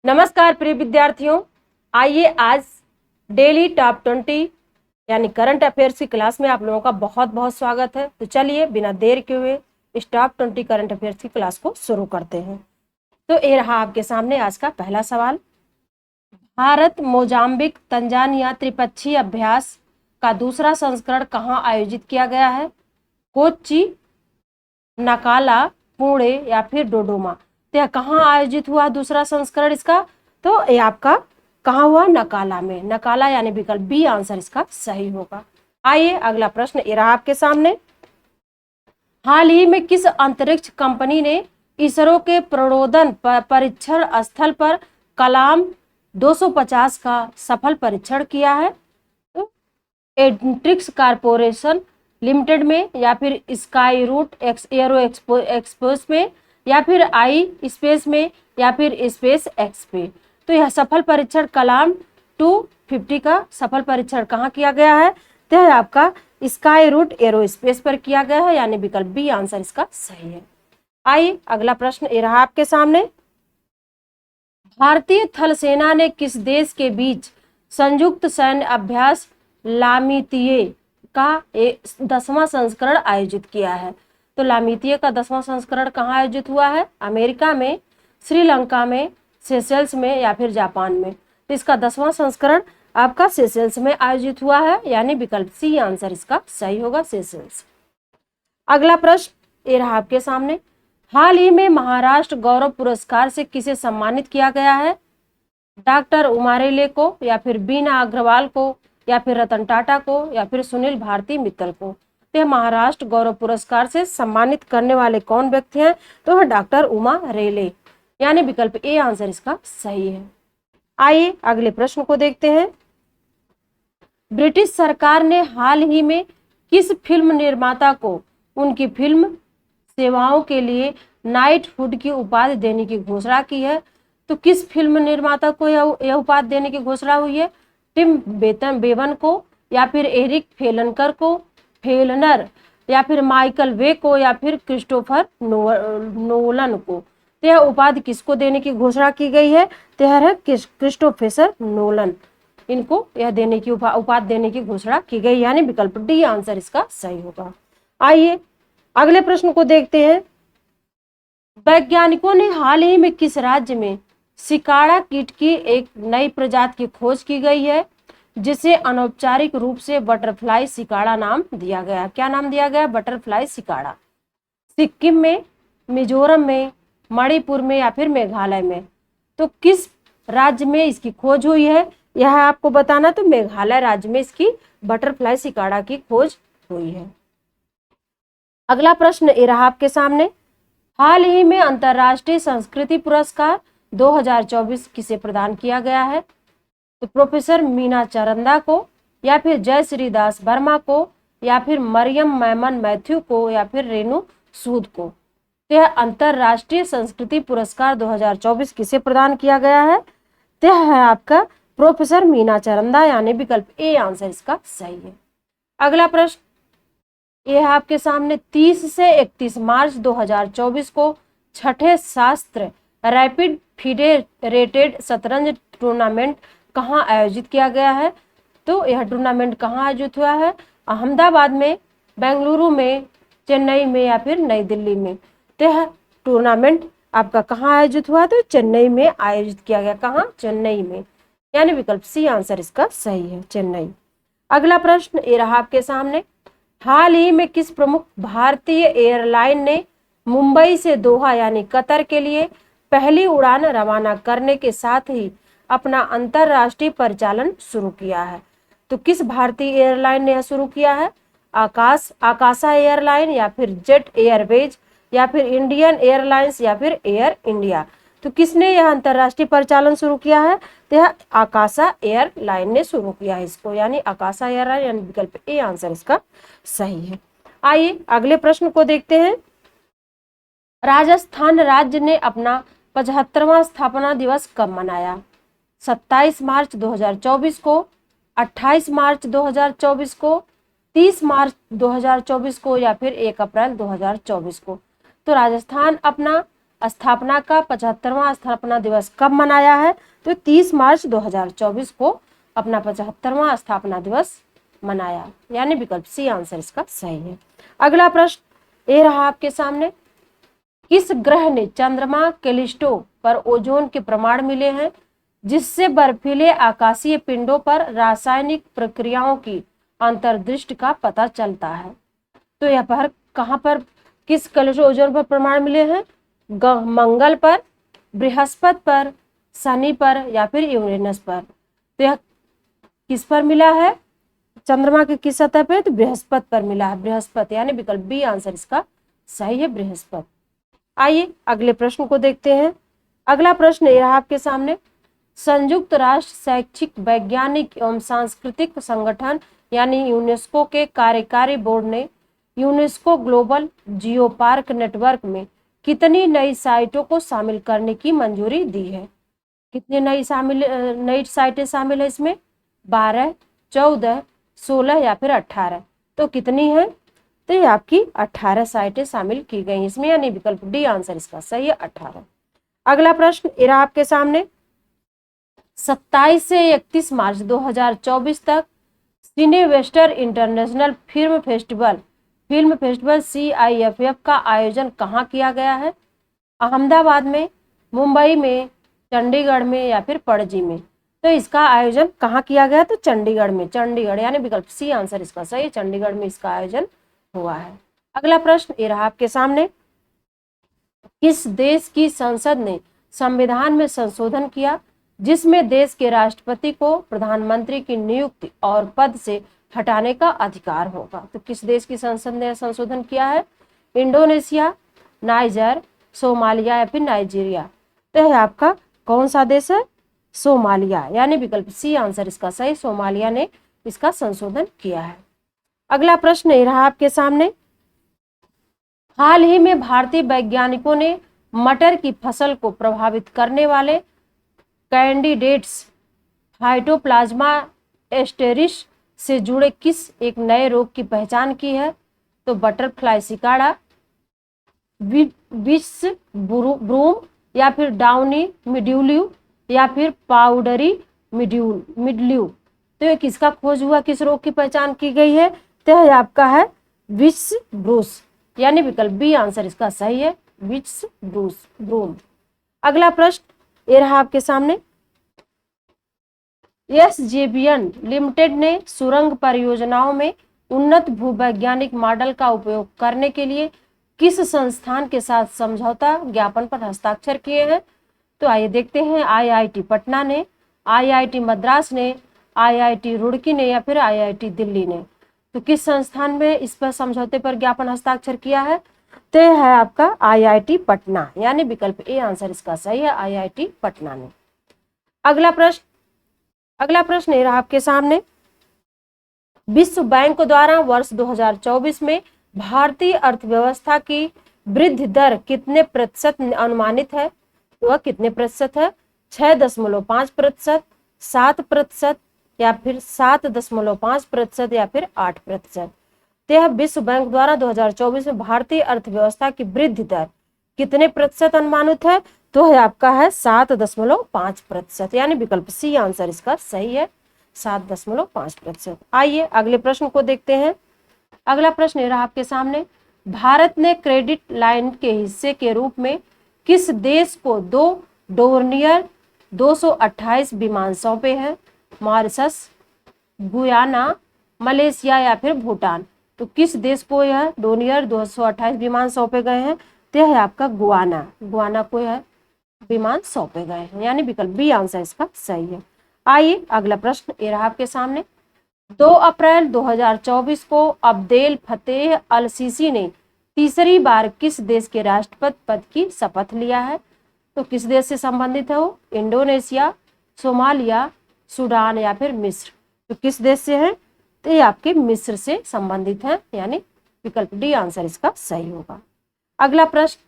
नमस्कार प्रिय विद्यार्थियों, आइए आज डेली टॉप 20 यानी करंट अफेयर्स की क्लास में आप लोगों का बहुत बहुत स्वागत है। तो चलिए बिना देर के हुए इस टॉप 20 करंट अफेयर्स की क्लास को शुरू करते हैं। तो ये रहा आपके सामने आज का पहला सवाल। भारत मोजाम्बिक तंजानिया त्रिपक्षीय अभ्यास का दूसरा संस्करण कहाँ आयोजित किया गया है? कोच्चि, नकाला, पुणे या फिर डोडोमा। तो यह कहाँ आयोजित हुआ दूसरा संस्करण इसका? तो ये आपका कहाँ हुआ? नकाला में। नकाला यानी विकल्प बी आंसर इसका सही होगा। आइए अगला प्रश्न ये रहा आपके सामने। हाल ही में किस अंतरिक्ष कंपनी ने इसरो के प्रणोदन परीक्षण स्थल पर कलाम 250 का सफल परीक्षण किया है? तो एंट्रिक्स कारपोरेशन लिमिटेड में, या फिर स्काई रूट एरो एक्सपोस में, या फिर आई स्पेस में, या फिर स्पेस एक्स पे। तो यह सफल परीक्षण कलाम 250 का सफल परीक्षण कहाँ किया गया है? तो यह आपका स्काई रूट एरोस्पेस पर किया गया है, यानी विकल्प बी आंसर इसका सही है। आइए अगला प्रश्न ये रहा आपके सामने। भारतीय थल सेना ने किस देश के बीच संयुक्त सैन्य अभ्यास लामितीये का 10वां संस्करण आयोजित किया है? तो लामितीये का 10वां संस्करण कहाँ आयोजित हुआ है? अमेरिका में, श्रीलंका में, सेशेल्स में, या फिर जापान में। तो इसका 10वां संस्करण आपका सेशेल्स में आयोजित हुआ है, यानी विकल्प सी आंसर इसका सही होगा, सेशेल्स। अगला प्रश्न ये रहा आपके सामने। हाल ही में महाराष्ट्र गौरव पुरस्कार से किसे सम्मानित किया गया है? डॉक्टर उमा रेले को, या फिर बीना अग्रवाल को, या फिर रतन टाटा को, या फिर सुनील भारती मित्तल को। तो महाराष्ट्र गौरव पुरस्कार से सम्मानित करने वाले कौन व्यक्ति हैं? तो डॉक्टर उमा रेले, यानी विकल्प ए आंसर इसका सही है। आइए अगले प्रश्न को देखते हैं। ब्रिटिश सरकार ने हाल ही में किस फिल्म निर्माता को उनकी फिल्म सेवाओं के लिए नाइटहुड की उपाधि देने की घोषणा की है? तो किस फिल्म निर्माता को यह उपाधि देने की घोषणा हुई है? टिम बेवन को, या फिर एरिक फेलनर, या फिर माइकल वे को, या फिर क्रिस्टोफर नोलन को। तो यह उपाधि किसको देने की घोषणा की गई है? तो यह है क्रिस्टोफर नोलन, इनको यह देने की उपाधि देने की घोषणा की गई, यानी विकल्प डी आंसर इसका सही होगा। आइए अगले प्रश्न को देखते हैं। वैज्ञानिकों ने हाल ही में किस राज्य में सिकाड़ा कीट की एक नई प्रजाति की खोज की गई है, जिसे अनौपचारिक रूप से बटरफ्लाई सिकाड़ा नाम दिया गया? क्या नाम दिया गया? Butterfly cicada. सिक्किम में, मिजोरम में, मणिपुर में, या फिर मेघालय में। तो किस राज्य में इसकी खोज हुई है यह आपको बताना। तो मेघालय राज्य में इसकी बटरफ्लाई सिकाड़ा की खोज हुई है। अगला प्रश्न ये रहा आपके सामने। हाल ही में अंतर्राष्ट्रीय संस्कृति पुरस्कार 2024 किसे प्रदान किया गया है? तो प्रोफेसर मीना चरंदा को, या फिर जय श्रीदास वर्मा को, या फिर मरियम मैमन मैथ्यू को, या फिर रेणु सूद को। तो यह अंतर्राष्ट्रीय संस्कृति पुरस्कार 2024 किसे प्रदान किया गया है? तो यह है आपका प्रोफेसर मीना चरंदा, यानी विकल्प ए आंसर इसका सही है। अगला प्रश्न यह आपके सामने। 30 से 31 मार्च 2024 को छठे शास्त्र रैपिड फेडरेटेड शतरंज टूर्नामेंट कहाँ आयोजित किया गया है? तो यह टूर्नामेंट कहाँ आयोजित हुआ है? अहमदाबाद में, बेंगलुरु में, चेन्नई में, या फिर नई दिल्ली में। तो यह टूर्नामेंट आपका कहाँ आयोजित हुआ? तो चेन्नई में आयोजित किया गया। कहाँ? चेन्नई में, यानी विकल्प सी आंसर इसका सही है, चेन्नई। अगला प्रश्न ये रहा आपके सामने। हाल ही में किस प्रमुख भारतीय एयरलाइन ने मुंबई से दोहा यानी कतर के लिए पहली उड़ान रवाना करने के साथ ही अपना अंतरराष्ट्रीय परिचालन शुरू किया है? तो किस भारतीय एयरलाइन ने यह शुरू किया है? आकाशा एयरलाइन, या फिर जेट एयरवेज, या फिर इंडियन एयरलाइंस, या फिर एयर इंडिया। तो किसने यह अंतरराष्ट्रीय परिचालन शुरू किया है? तो यह आकाशा एयरलाइन ने शुरू किया है इसको, यानी आकाशा एयरलाइन, यानी विकल्प ए आंसर इसका सही है। आइए अगले प्रश्न को देखते हैं। राजस्थान राज्य ने अपना 75वां स्थापना दिवस कब मनाया? 27 मार्च 2024 को, 28 मार्च 2024 को, 30 मार्च 2024 को, या फिर 1 अप्रैल 2024 को। तो राजस्थान अपना स्थापना का 75वां स्थापना दिवस कब मनाया है? तो 30 मार्च 2024 को अपना 75वां स्थापना दिवस मनाया, यानी विकल्प सी आंसर इसका सही है। अगला प्रश्न ये रहा आपके सामने, किस ग्रह ने चंद्रमा कैलिस्टो पर ओजोन के प्रमाण मिले हैं जिससे बर्फीले आकाशीय पिंडों पर रासायनिक प्रक्रियाओं की अंतर्दृष्टि का पता चलता है? तो यहाँ पर कहाँ पर किस कैलिस्टो ओजोन पर प्रमाण मिले हैं? मंगल पर, बृहस्पति पर, शनि पर या फिर यूरेनस पर? तो यह किस पर मिला है? चंद्रमा के किस सतह पे? तो बृहस्पति पर मिला है, बृहस्पति, यानी विकल्प बी आंसर इसका सही है, बृहस्पति। आइए अगले प्रश्न को देखते हैं। अगला प्रश्न ये रहा आपके सामने, संयुक्त राष्ट्र शैक्षिक वैज्ञानिक एवं सांस्कृतिक संगठन यानी यूनेस्को के कार्यकारी बोर्ड ने UNESCO global geo park network में कितनी नई साइटों को शामिल करने की मंजूरी दी है? कितनी नई साइटें शामिल है इसमें? 12, 14, 16 या फिर 18? तो कितनी है? तो ये आपकी 18 साइटें शामिल की गई इसमें, यानी विकल्प डी आंसर इसका सही है, 18। अगला प्रश्न इरा आपके सामने, 27 से 31 मार्च 2024 तक सिनेवेस्टर इंटरनेशनल फिल्म फेस्टिवल CIFF का आयोजन कहाँ किया गया है? अहमदाबाद में, मुंबई में, चंडीगढ़ में या फिर पणजी में? तो इसका आयोजन कहाँ किया गया? तो चंडीगढ़ में, चंडीगढ़, यानी विकल्प सी आंसर इसका सही है, चंडीगढ़ में इसका आयोजन हुआ है। अगला प्रश्न ये रहा आपके सामने, किस देश की संसद ने संविधान में संशोधन किया जिसमें देश के राष्ट्रपति को प्रधानमंत्री की नियुक्ति और पद से हटाने का अधिकार होगा? तो किस देश की संसद ने संशोधन किया है? इंडोनेशिया, नाइजर, सोमालिया या फिर नाइजीरिया? तो है आपका कौन सा देश है? सोमालिया, यानी विकल्प सी आंसर इसका सही, सोमालिया ने इसका संशोधन किया है। अगला प्रश्न ये रहा आपके सामने, हाल ही में भारतीय वैज्ञानिकों ने मटर की फसल को प्रभावित करने वाले कैंडिडेट्स फाइटोप्लाज्मा एस्टेरिस से जुड़े किस एक नए रोग की पहचान की है? तो बटरफ्लाई सिकाड़ा, विश ब्रूम या फिर डाउनी मिड्यूल्यू या फिर पाउडरी मिडल्यू? तो ये किसका खोज हुआ, किस रोग की पहचान की गई है? तो यह आपका है विश ब्रूस, यानी विकल्प बी आंसर इसका सही है, विश ब्रूम। अगला प्रश्न ये रहा आपके सामने, SJVN लिमिटेड ने सुरंग परियोजनाओं में उन्नत भूवैज्ञानिक मॉडल का उपयोग करने के लिए किस संस्थान के साथ समझौता ज्ञापन पर हस्ताक्षर किए हैं? तो आइए देखते हैं, IIT पटना ने, IIT मद्रास ने, IIT रुड़की ने या फिर IIT दिल्ली ने? तो किस संस्थान में इस पर समझौते पर ज्ञापन हस्ताक्षर किया है? तो है आपका IIT पटना, यानी विकल्प ए आंसर इसका सही है, IIT पटना ने। अगला प्रश्न ये रहा आपके सामने, विश्व बैंक द्वारा वर्ष 2024 में भारतीय अर्थव्यवस्था की वृद्धि दर कितने प्रतिशत अनुमानित है? वह कितने प्रतिशत है? 6.5%, 7% या फिर 7.5% या फिर 8%? तो यह विश्व बैंक द्वारा 2024 में भारतीय अर्थव्यवस्था की वृद्धि दर कितने प्रतिशत अनुमानित है? तो है आपका है 7.5%, यानी विकल्प सी आंसर इसका सही है, 7.5%। आइए अगले प्रश्न को देखते हैं। अगला प्रश्न ये रहा आपके सामने, भारत ने क्रेडिट लाइन के हिस्से के रूप में किस देश को 2 डोर्नियर 228 विमान सौंपे हैं? मॉरिशस, गुयाना, मलेशिया या फिर भूटान? तो किस देश को यह डोर्नियर 228 विमान सौंपे गए हैं? तो यह है आपका गुयाना को यह विमान सौंपे गए हैं, यानी विकल्प बी आंसर इसका सही है। आइए अगला प्रश्न ये रहा आपके सामने, 2 अप्रैल 2024 को अब्देल फतेह अल सीसी ने तीसरी बार किस देश के राष्ट्रपति पद की शपथ लिया है? तो किस देश से संबंधित है वो? इंडोनेशिया, सोमालिया, सूडान या फिर मिस्र? तो किस देश से है? तो ये आपके मिस्र से संबंधित है, यानी विकल्प डी आंसर इसका सही होगा। अगला प्रश्न,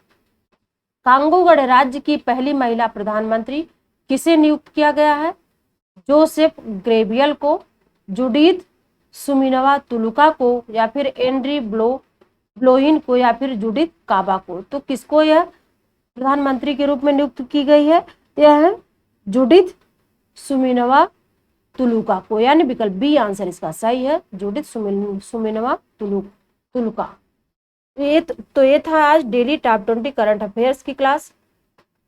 कांगो गणराज्य की पहली महिला प्रधानमंत्री किसे नियुक्त किया गया है? जोसेफ ग्रेबियल को, जुडिथ सुमिनवा तुलुका को या फिर एंड्री ब्लोइन को या फिर जुडिथ काबा को? तो किसको यह प्रधानमंत्री के रूप में नियुक्त की गई है? यह है जुडिथ सुमिनवा तुलुका को, यानी विकल्प बी आंसर इसका सही है, जुडिथ सुमिनवा तुलुका। तो ये था आज डेली टॉप 20 करंट अफेयर्स की क्लास।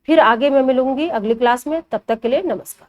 फिर आगे मैं मिलूंगी अगली क्लास में, तब तक के लिए नमस्कार।